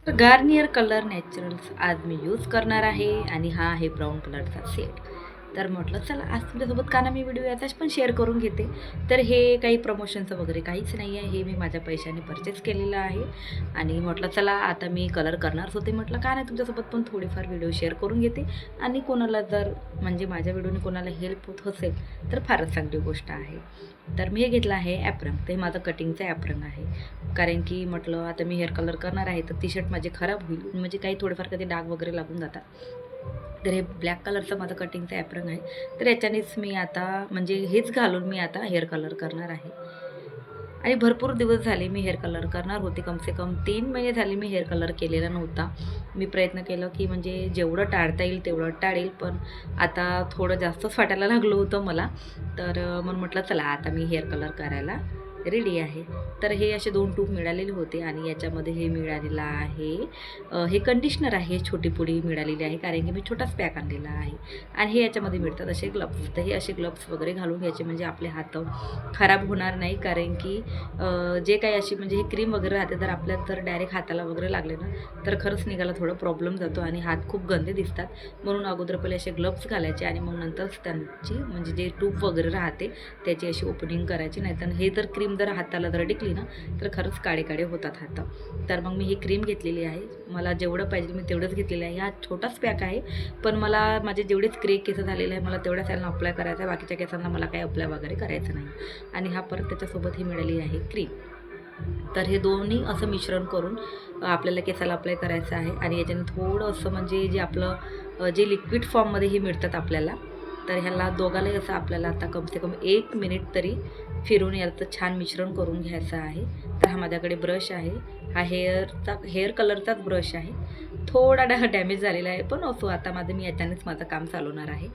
तर Garnier colour Naturals आज मी use करणार आहे आणि हा आहे ब्राऊन कलरचा सेट. तर म्हटलं चला आज तुमच्यासोबत का ना मी व्हिडिओ याचाच पण शेअर करून घेते. तर हे काही प्रमोशनचं वगैरे काहीच नाही आहे, हे मी माझ्या पैशाने परचेस केलेलं आहे. आणि म्हटलं चला आता मी कलर करणारच होते, म्हटलं का नाही तुमच्यासोबत पण थोडीफार व्हिडिओ शेअर करून घेते. आणि कोणाला जर म्हणजे माझ्या व्हिडिओने कोणाला हेल्प होत असेल तर फारच चांगली गोष्ट आहे. तर मी हे घेतलं आहे ॲप्रन, ते माझं कटिंगचं ॲप्रन आहे. कारण की म्हटलं आता मी हेअर कलर करणार आहे तर टी शर्ट माझे खराब होईल, म्हणजे काही थोडेफार कधी डाग वगैरे लागून जातात. तर हे ब्लॅक कलरचं माझं कटिंगचं ॲप्रन आहे. तर याच्यानेच मी आता म्हणजे हेच घालून मी आता हेअर कलर करणार आहे. आणि भरपूर दिवस झाले मी हेअर कलर करणार होते, कमसे कम 3 महिने झाले मी हेअर कलर केलेला नव्हता. मी प्रयत्न केलं की म्हणजे जेवढं टाळता येईल तेवढं टाळेल, पण आता थोडं जास्तच वाटायला लागलं होतं मला. तर म्हणून म्हटलं चला आता मी हेअर कलर करायला रेडी आहे. तर हे असे 2 ट्यूब मिळालेले होते आणि याच्यामध्ये हे मिळालेलं आहे हे कंडिशनर आहे, छोटी पुडी मिळालेली आहे कारण की मी छोटाच पॅक आणलेला आहे. आणि हे याच्यामध्ये मिळतात असे ग्लव्स, तर हे असे ग्लव्स वगैरे घालून घ्यायचे म्हणजे आपले हात खराब होणार नाही. कारण की जे काही अशी म्हणजे ही क्रीम वगैरे राहते तर आपल्या जर डायरेक्ट हाताला वगैरे लागले ना तर खरंच निघायला थोडा प्रॉब्लेम जातो आणि हात खूप गंदे दिसतात. म्हणून अगोदर पहिले असे ग्लव्स घालायचे आणि मग नंतरच त्यांची म्हणजे जे ट्यूब वगैरे राहते त्याची अशी ओपनिंग करायची. नाही तर हे जर क्रीम जर हाताला जर टिकली ना तर खरंच काळे काळे होतात हात. तर मग मी ही क्रीम घेतलेली आहे, मला जेवढं पाहिजे मी तेवढंच घेतलेलं आहे. हा छोटाच पॅक आहे, पण मला माझे जेवढेच ग्रे केस झालेले आहे मला तेवढ्याच त्यांना अप्लाय करायचं आहे, बाकीच्या केसांना मला काही अप्लाय वगैरे करायचं नाही. आणि हा परत त्याच्यासोबत ही मिळाली आहे क्रीम. तर हे दोन्ही असं मिश्रण करून आपल्याला केसाला अप्लाय करायचं आहे. आणि याच्याने थोडं असं म्हणजे जे आपलं जे लिक्विड फॉर्ममध्ये हे मिळतात आपल्याला, तर ह्याला दोघालाही असं आपल्याला आता कमसे कम 1 मिनिट तरी फिरून याचं छान मिश्रण करून घ्यायचं आहे. तर हा माझ्याकडे ब्रश आहे, हा हेअर कलरचाच ब्रश आहे. थोडा डॅमेज झालेला आहे, पण असो आता मी याच्यानेच माझं काम चालवणार आहे.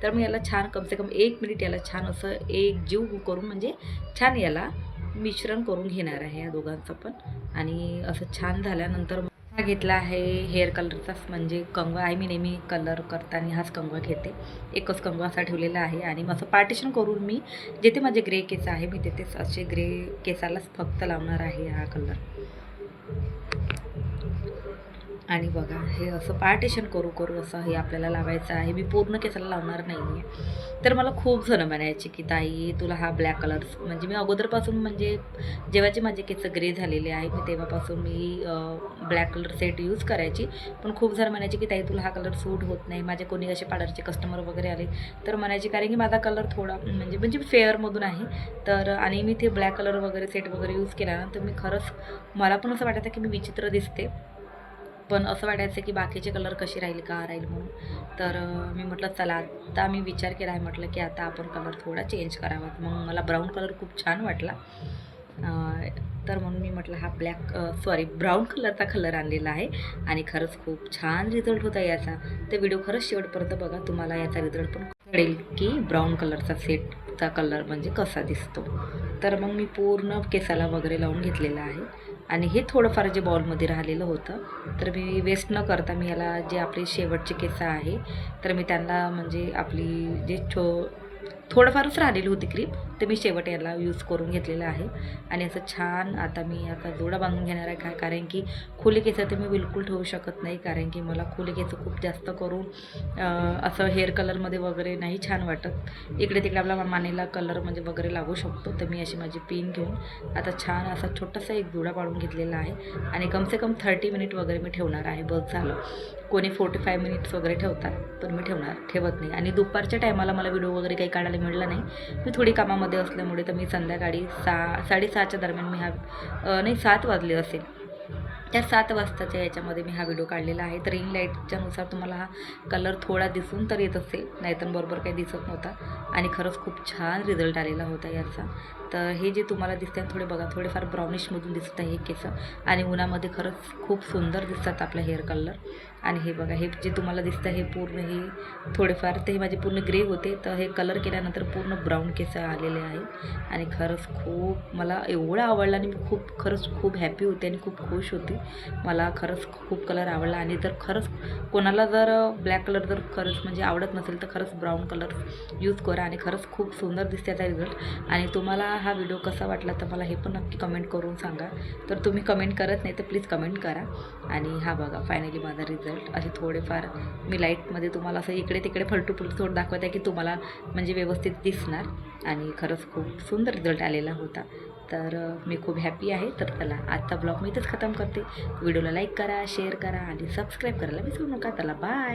तर मी याला छान कमसे कम 1 मिनिट याला छान असं एकजीव करून म्हणजे छान याला मिश्रण करून घेणार आहे या दोघांचं पण. आणि असं छान झाल्यानंतर हा घेतला आहे हेअर कलरचाच म्हणजे कंगवा आहे. मी नेहमी कलर करताना हाच कंगवा घेते, एकच कंगवा असा ठेवलेला आहे. आणि असं पार्टिशन करून मी जेथे माझे ग्रे केस आहे मी तेथेच असे ग्रे केसालाच फक्त लावणार आहे हा कलर. आणि बघा हे असं पार्टिशन करू करू असं हे आपल्याला लावायचं आहे, मी पूर्ण केसाला लावणार नाही आहे. तर मला खूप जणं म्हणायचे की ताई तुला हा ब्लॅक कलर म्हणजे मी अगोदरपासून म्हणजे जेव्हाचे माझे केस ग्रे झालेले आहे मी तेव्हापासून मी ब्लॅक कलर सेट यूज करायची. पण खूप जण म्हणायचे की ताई तुला हा कलर सूट होत नाही. माझे कोणी असे पार्लरचे कस्टमर वगैरे आले तर म्हणायचे, कारण की माझा कलर थोडा म्हणजे म्हणजे फेअरमधून आहे. तर आणि मी ते ब्लॅक कलर वगैरे सेट वगैरे यूज केला ना तर मी खरंच मला पण असं वाटायचं की मी विचित्र दिसते, पण असं वाटायचं की बाकीचे कलर कशी राहील का राहील म्हणून. तर मी म्हटलं चला आता मी विचार केला आहे, म्हटलं की आता आपण कलर थोडा चेंज करावा. मग मला ब्राऊन कलर खूप छान वाटला. तर म्हणून मी म्हटलं हा ब्राऊन कलरचा कलर आणलेला आहे. आणि खरंच खूप छान रिझल्ट होता याचा. तर व्हिडिओ खरंच शेवटपर्यंत बघा, तुम्हाला याचा रिझल्ट पण कळेल की ब्राऊन कलरचा सेटचा कलर म्हणजे कसा दिसतो. तर मग मी पूर्ण केसाला वगैरे लावून घेतलेलं आहे. आणि हे थोडंफार जे बॉलमध्ये राहिलेलं होतं तर मी वेस्ट न करता मी याला जे आपली शेवटची केसं आहे तर मी त्यांना म्हणजे आपली जे थोडंफारच राहिलेली होती क्रीम तर मी शेवट याला यूज करून घेतलेलं आहे. आणि असं छान आता मी आता जोडा बांधून घेणार आहे काय, कारण की खुले केस ते मी बिलकुल ठेवू शकत नाही. कारण की मला खुले केस खूप जास्त करून असं हेअर कलरमध्ये वगैरे नाही छान वाटत. इकडे तिकडे आपला मानेला कलर म्हणजे वगैरे लागू शकतो. तर मी अशी माझी पिन घेऊन आता छान असा छोटासा एक जोडा पाडून घेतलेला आहे. आणि कमसे कम 30 मिनिट वगैरे मी ठेवणार आहे, बस झालं. कोणी 45 मिनिट्स वगैरे ठेवतात पण मी ठेवत नाही. आणि दुपारच्या टायमाला मला व्हिडिओ वगैरे काही काढायला मिळाला नाही, मी थोडी कामामध्ये असल्यामुळे. तर मी संध्याकाळी 6:30च्या दरम्यान मी नाही 7 वाजले असेल, त्या 7 वाजताच्या याच्यामध्ये मी हा व्हिडिओ काढलेला आहे. तर रिंग लाईटच्यानुसार तुम्हाला हा कलर थोडा दिसून तर येत असेल, नाहीतर बरोबर काही दिसत नव्हता. आणि खरंच खूप छान रिझल्ट आलेला होता याचा. तर हे जे तुम्हाला दिसते थोडे बघा थोडेफार ब्राउनिशमधून दिसत आहे हे केस. आणि उन्हामध्ये खरंच खूप सुंदर दिसतात आपला हेअर कलर. आणि हे बघा, हे जे तुम्हाला दिसतं हे पूर्ण हे थोडेफार ते माझे पूर्ण ग्रे होते, तर हे कलर केल्यानंतर पूर्ण ब्राऊन केस आलेले आहे. आणि खरंच खूप मला एवढं आवडलं आणि मी खरंच खूप हॅपी होते आणि खूप खुश होते. मला खरंच खूप कलर आवडला. आणि जर खरंच कोणाला जर ब्लॅक कलर जर खरंच म्हणजे आवडत नसेल तर खरंच ब्राऊन कलर यूज करा आणि खरंच खूप सुंदर दिसते त्याचा रिझल्ट. आणि तुम्हाला हा व्हिडिओ कसा वाटला तर मला हे पण नक्की कमेंट करून सांगा. तर तुम्ही कमेंट करत नाही तर प्लीज कमेंट करा. आणि हा बघा फायनली माझा रिझल्ट असे थोडेफार मी लाईटमध्ये तुम्हाला असं इकडे तिकडे फलटू थोडं दाखवत आहे की तुम्हाला म्हणजे व्यवस्थित दिसणार. आणि खरंच खूप सुंदर रिझल्ट आलेला होता. तर मी खूप हॅपी आहे. तर चला आजचा ब्लॉग मी इथंच खतम करते. व्हिडिओला लाईक करा, शेअर करा आणि सबस्क्राईब करायला विसरू नका. चला बाय.